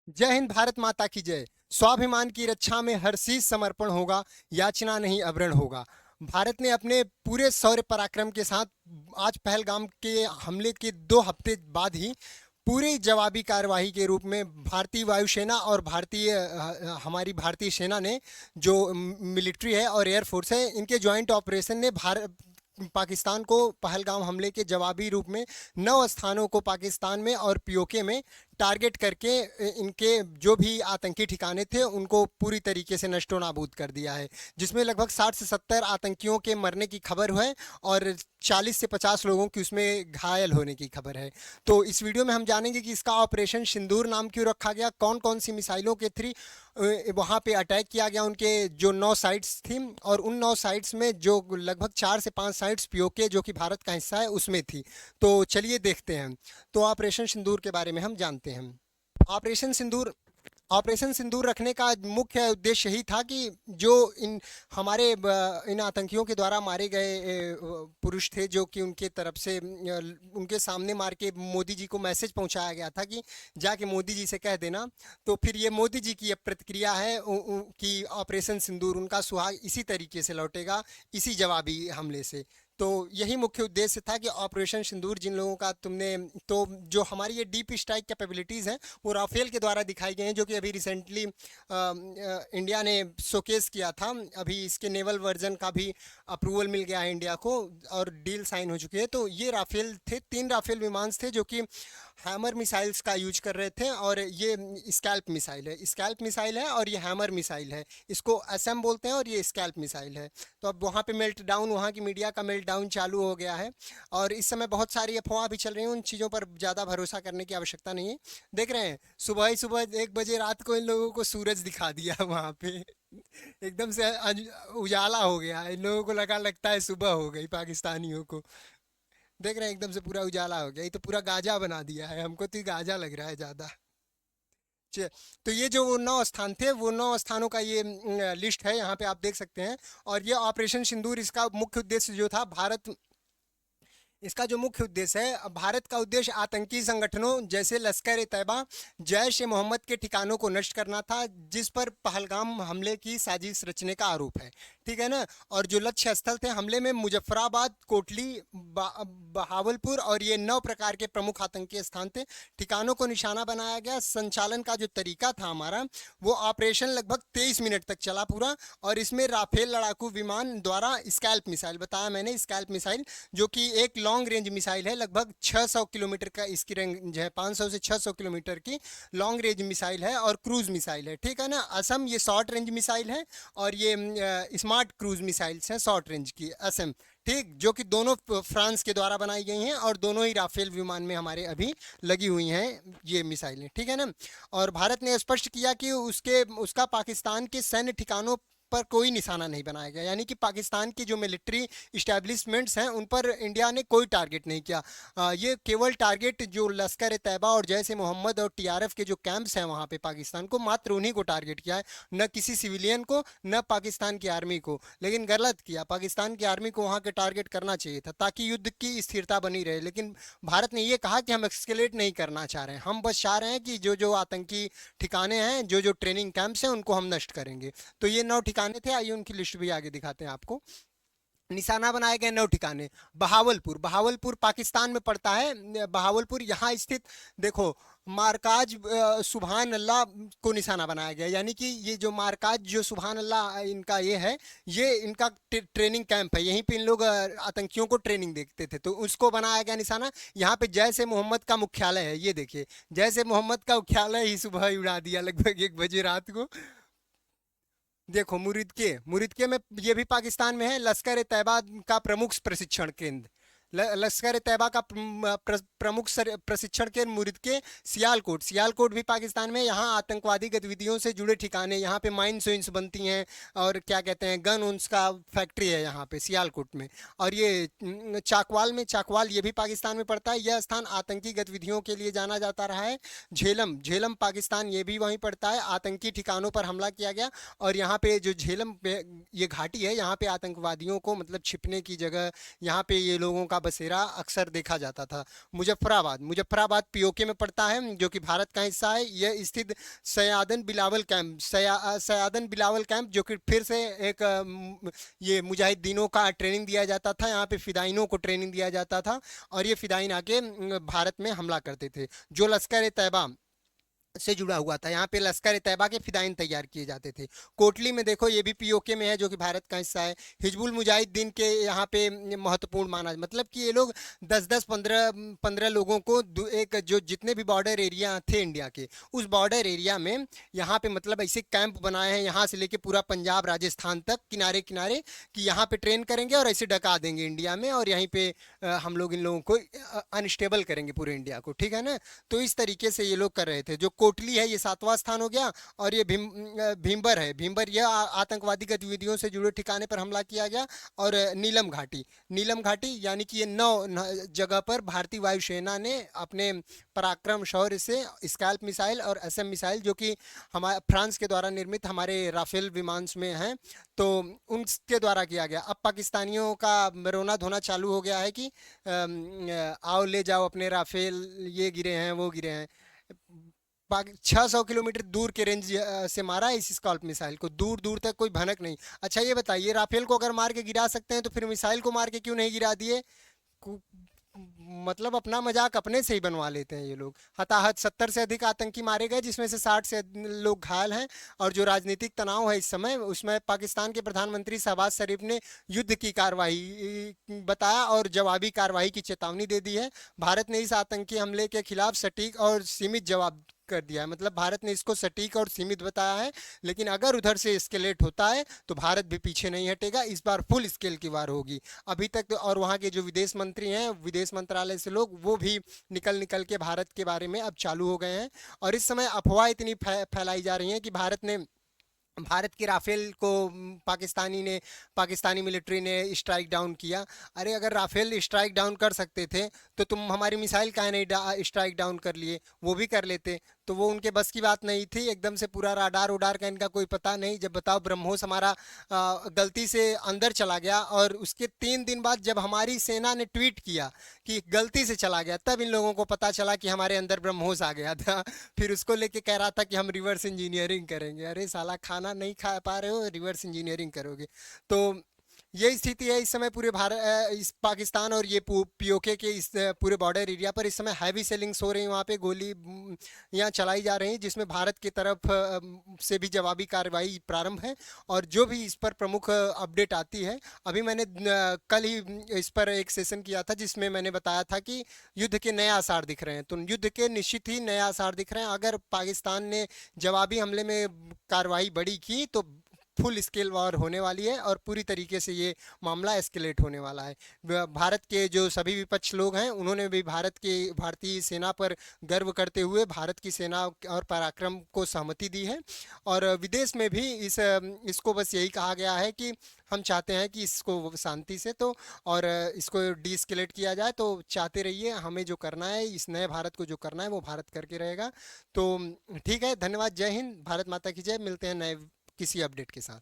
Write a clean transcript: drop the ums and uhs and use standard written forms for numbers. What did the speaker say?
जय हिंद, भारत माता की जय। स्वाभिमान की रक्षा में हर शीश समर्पण होगा, याचना नहीं अवरण होगा। भारत ने अपने पूरे शौर्य पराक्रम के साथ आज पहलगाम के हमले के 2 हफ्ते बाद ही पूरी जवाबी कार्यवाही के रूप में भारतीय वायुसेना और हमारी भारतीय सेना ने जो मिलिट्री है और एयरफोर्स है, इनके ज्वाइंट ऑपरेशन ने भारत पाकिस्तान को पहलगाम हमले के जवाबी रूप में 9 स्थानों को पाकिस्तान में और पीओके में टारगेट करके इनके जो भी आतंकी ठिकाने थे उनको पूरी तरीके से नष्टो नाबूद कर दिया है, जिसमें लगभग 60 से 70 आतंकियों के मरने की खबर है और 40 से 50 लोगों की उसमें घायल होने की खबर है। तो इस वीडियो में हम जानेंगे कि इसका ऑपरेशन सिंदूर नाम क्यों रखा गया, कौन कौन सी मिसाइलों के थ्री वहाँ पे अटैक किया गया, उनके जो 9 साइट्स थी और उन 9 साइट्स में जो लगभग 4 से 5 साइट्स पीओके जो कि भारत का हिस्सा है उसमें थी। तो चलिए देखते हैं। तो ऑपरेशन सिंदूर के बारे में हम जानते हैं। ऑपरेशन सिंदूर ऑपरेशन सिंदूर रखने का मुख्य उद्देश्य यही था कि जो इन आतंकियों के द्वारा मारे गए पुरुष थे, जो कि उनके तरफ से उनके सामने मार के मोदी जी को मैसेज पहुंचाया गया था कि जाके मोदी जी से कह देना। तो फिर ये मोदी जी की ये प्रतिक्रिया है कि ऑपरेशन सिंदूर उनका सुहाग इसी तरीके से लौटेगा, इसी जवाबी हमले से। तो यही मुख्य उद्देश्य था कि ऑपरेशन सिंदूर जिन लोगों का तुमने तो जो हमारी ये डीप स्ट्राइक कैपेबिलिटीज़ हैं वो राफेल के द्वारा दिखाई गई हैं, जो कि अभी रिसेंटली इंडिया ने शोकेस किया था। अभी इसके नेवल वर्जन का भी अप्रूवल मिल गया है इंडिया को और डील साइन हो चुकी है। तो ये राफेल थे, 3 राफेल विमान थे जो कि हैमर मिसाइल्स का यूज कर रहे थे। और ये स्कैल्प मिसाइल है और ये हैमर मिसाइल है। इसको एसएम बोलते हैं और ये स्कैल्प मिसाइल है। तो अब वहाँ पे मेल्ट डाउन, वहाँ की मीडिया का मेल्ट डाउन चालू हो गया है और इस समय बहुत सारी अफवाह भी चल रही हैं। उन चीज़ों पर ज़्यादा भरोसा करने की आवश्यकता नहीं है। देख रहे हैं, सुबह ही सुबह 1 बजे रात को इन लोगों को सूरज दिखा दिया वहाँ पे। एकदम से उजाला हो गया, इन लोगों को लगता है सुबह हो गई पाकिस्तानियों को। देख रहे हैं, एकदम से पूरा उजाला हो गया। ये तो पूरा गाजा बना दिया है, हमको तो ये गाजा लग रहा है ज़्यादा। तो ये जो वो 9 स्थान थे, वो 9 स्थानों का ये लिस्ट है, यहाँ पे आप देख सकते हैं। और ये ऑपरेशन सिंदूर, इसका मुख्य उद्देश्य जो था भारत इसका जो मुख्य उद्देश्य है, भारत का उद्देश्य आतंकी संगठनों जैसे लश्कर ए तैयबा, जैश ए मोहम्मद के ठिकानों को नष्ट करना था, जिस पर पहलगाम हमले की साजिश रचने का आरोप है। ठीक है ना। और जो लक्ष्य स्थल थे हमले में मुजफ्फराबाद, कोटली, बहावलपुर और ये 9 प्रकार के प्रमुख आतंकी स्थान थे। ठिकानों को निशाना बनाया गया। संचालन का जो तरीका था हमारा, वो ऑपरेशन लगभग 23 मिनट तक चला पूरा। और इसमें राफेल लड़ाकू विमान द्वारा स्कैल्प मिसाइल, बताया मैंने, स्कैल्प मिसाइल जो कि एक लॉन्ग रेंज मिसाइल है, लगभग 600 किलोमीटर का इसकी रेंज है, 500 से 600 किलोमीटर की लॉन्ग रेंज मिसाइल है और क्रूज मिसाइल है। ठीक है ना। असम ये शॉर्ट रेंज मिसाइल है और ये स्मार्ट क्रूज मिसाइल्स हैं शॉर्ट रेंज की, असम। ठीक, जो कि दोनों फ्रांस के द्वारा बनाई गई हैं और दोनों ही राफेल विमान में हमारे अभी लगी हुई हैं ये मिसाइलें। ठीक है ना। और भारत ने स्पष्ट किया कि उसका पाकिस्तान के सैन्य ठिकानों पर कोई निशाना नहीं बनाया गया, यानी कि पाकिस्तान की जो मिलिट्री इस्टेब्लिशमेंट्स हैं उन पर इंडिया ने कोई टारगेट नहीं किया। ये केवल टारगेट जो लश्कर ए तैयबा और जैश ए मोहम्मद और टीआरएफ के जो कैंप्स हैं वहाँ पे पाकिस्तान को, मात्र उन्हीं को टारगेट किया है, न किसी सिविलियन को, न पाकिस्तान की आर्मी को। लेकिन गलत किया, पाकिस्तान की आर्मी को वहाँ के टारगेट करना चाहिए था ताकि युद्ध की स्थिरता बनी रहे। लेकिन भारत ने ये कहा कि हम एक्सकेलेट नहीं करना चाह रहे हैं, हम बस चाह रहे हैं कि जो जो आतंकी ठिकाने हैं, जो जो ट्रेनिंग कैंप्स हैं, उनको हम नष्ट करेंगे। तो ये 9 ठिकाने थे, आइए उनकी लिस्ट भी आगे दिखाते हैं आपको। निशाना बनाए गए 9 ठिकाने। बहावलपुर, बहावलपुर पाकिस्तान में पड़ता है। बहावलपुर यहाँ स्थित, देखो, मारकाज सुबहान अल्लाह को निशाना बनाया गया, यानी कि ये जो मारकाज जो सुबहान अल्लाह इनका ये है, ये इनका ट्रेनिंग कैंप है। यहीं पे इन लोग आतंकियों को ट्रेनिंग देखते थे, तो उसको बनाया गया निशाना। यहाँ पे जैश ए मोहम्मद का मुख्यालय है, ये देखिए, जैश ए मोहम्मद का मुख्यालय ही सुबह ही उड़ा दिया लगभग 1 बजे रात को। देखो, मुरिदके में ये भी पाकिस्तान में है। लश्कर ए तैयबा का प्रमुख प्रशिक्षण केंद्र, लश्कर ए तैयबा का प्रमुख प्रशिक्षण केंद्र मुरिदके। सियालकोट भी पाकिस्तान में। यहाँ आतंकवादी गतिविधियों से जुड़े ठिकाने, यहाँ पे माइंस वाइंस बनती हैं और क्या कहते हैं, गन उन्स का फैक्ट्री है यहाँ पे सियालकोट में। और ये चाकवाल ये भी पाकिस्तान में पड़ता है। यह स्थान आतंकी गतिविधियों के लिए जाना जाता रहा है। झेलम पाकिस्तान, ये भी वहीं पड़ता है। आतंकी ठिकानों पर हमला किया गया और यहाँ पे जो झेलम पे ये घाटी है, यहाँ पे आतंकवादियों को मतलब छिपने की जगह, यहाँ पे ये लोगों का बसेरा अक्सर देखा जाता था। मुजफ्फराबाद पीओके में पड़ता है, जो कि भारत का हिस्सा है। यह स्थित सयादन बिलावल कैंप, जो कि फिर से एक ये मुजाहिदीनों का ट्रेनिंग दिया जाता था, यहाँ पे फिदाइनों को ट्रेनिंग दिया जाता था, और ये फिदाइन आके भारत में हमला करते थे। जो लश्कर ए तैयबा से जुड़ा हुआ था, यहाँ पे लश्कर ए तैयबा के फिदाइन तैयार किए जाते थे। कोटली में देखो, ये भी पीओके में है, जो कि भारत का हिस्सा है। हिजबुल मुजाहिदीन के यहाँ पे महत्वपूर्ण माना, मतलब कि ये लोग 10-10, 15-15 लोगों को एक जो जितने भी बॉर्डर एरिया थे इंडिया के, उस बॉर्डर एरिया में यहाँ पे मतलब ऐसे कैंप बनाए हैं, यहाँ से लेके पूरा पंजाब राजस्थान तक किनारे किनारे, कि यहाँ पे ट्रेन करेंगे और ऐसे डका देंगे इंडिया में, और यहीं पे हम लोग इन लोगों को अनस्टेबल करेंगे पूरे इंडिया को, ठीक है ना। तो इस तरीके से ये लोग कर रहे थे। जो कोटली है, ये 7वां स्थान हो गया। और ये भीमबर है, भीमबर यह आतंकवादी गतिविधियों से जुड़े ठिकाने पर हमला किया गया। और नीलम घाटी यानी कि ये 9 जगह पर भारतीय वायुसेना ने अपने पराक्रम शौर्य से स्कैल्प मिसाइल और एसएम मिसाइल, जो कि हमारे फ्रांस के द्वारा निर्मित हमारे राफेल विमान में हैं, तो उनके द्वारा किया गया। अब पाकिस्तानियों का रोना धोना चालू हो गया है कि आओ ले जाओ अपने राफेल, ये गिरे हैं वो गिरे हैं। 600 किलोमीटर दूर के रेंज से मारा है इस स्कॉल्प मिसाइल को, दूर दूर तक कोई भनक नहीं। अच्छा ये बताइए, राफेल को अगर मार के गिरा सकते हैं तो फिर मिसाइल को मार के क्यों नहीं गिरा दिए? मतलब अपना मजाक अपने से ही बनवा लेते हैं ये लोग। हताहत 70 से अधिक आतंकी मारे गए, जिसमें से 60 से लोग घायल हैं। और जो राजनीतिक तनाव है इस समय, उसमें पाकिस्तान के प्रधानमंत्री शहबाज शरीफ ने युद्ध की कार्रवाई बताया और जवाबी कार्रवाई की चेतावनी दे दी है। भारत ने इस आतंकी हमले के खिलाफ सटीक और सीमित जवाब कर दिया है। मतलब भारत ने इसको सटीक और सीमित बताया है, लेकिन अगर उधर से एस्केलेट होता है तो भारत भी पीछे नहीं हटेगा। इस बार फुल स्केल की वार होगी अभी तक और वहाँ के जो विदेश मंत्री हैं, विदेश मंत्रालय से लोग, वो भी निकल निकल के भारत के बारे में अब चालू हो गए हैं। और इस समय अफवाह इतनी फैलाई जा रही हैं कि भारत के राफेल को पाकिस्तानी मिलिट्री ने स्ट्राइक डाउन किया। अरे अगर राफेल स्ट्राइक डाउन कर सकते थे तो तुम हमारी मिसाइल काहे नहीं स्ट्राइक डाउन कर लिए? वो भी कर लेते। तो वो उनके बस की बात नहीं थी, एकदम से पूरा राडार उडार का इनका कोई पता नहीं। जब बताओ ब्रह्मोस हमारा गलती से अंदर चला गया, और उसके 3 दिन बाद जब हमारी सेना ने ट्वीट किया कि गलती से चला गया, तब इन लोगों को पता चला कि हमारे अंदर ब्रह्मोस आ गया था। फिर उसको लेके कह रहा था कि हम रिवर्स इंजीनियरिंग करेंगे। अरे साला, खाना नहीं खा पा रहे हो, रिवर्स इंजीनियरिंग करोगे? तो यही स्थिति है इस समय पूरे इस पाकिस्तान और ये पीओके के इस पूरे बॉर्डर एरिया पर। इस समय हैवी सेलिंग्स हो रही है, वहाँ पे गोली यहाँ चलाई जा रही है, जिसमें भारत की तरफ से भी जवाबी कार्रवाई प्रारंभ है। और जो भी इस पर प्रमुख अपडेट आती है, अभी मैंने कल ही इस पर एक सेशन किया था, जिसमें मैंने बताया था कि युद्ध के नए आसार दिख रहे हैं। तो युद्ध के निश्चित ही नए आसार दिख रहे हैं। अगर पाकिस्तान ने जवाबी हमले में कार्रवाई बड़ी की तो फुल स्केल वॉर होने वाली है, और पूरी तरीके से ये मामला एस्केलेट होने वाला है। भारत के जो सभी विपक्ष लोग हैं, उन्होंने भी भारतीय सेना पर गर्व करते हुए भारत की सेना और पराक्रम को सहमति दी है। और विदेश में भी इसको बस यही कहा गया है कि हम चाहते हैं कि इसको शांति से और इसको डीस्केलेट किया जाए। तो चाहते रहिए, हमें जो करना है, इस नए भारत को जो करना है, वो भारत करके रहेगा। तो ठीक है, धन्यवाद, जय हिंद, भारत माता की जय। मिलते हैं नए किसी अपडेट के साथ।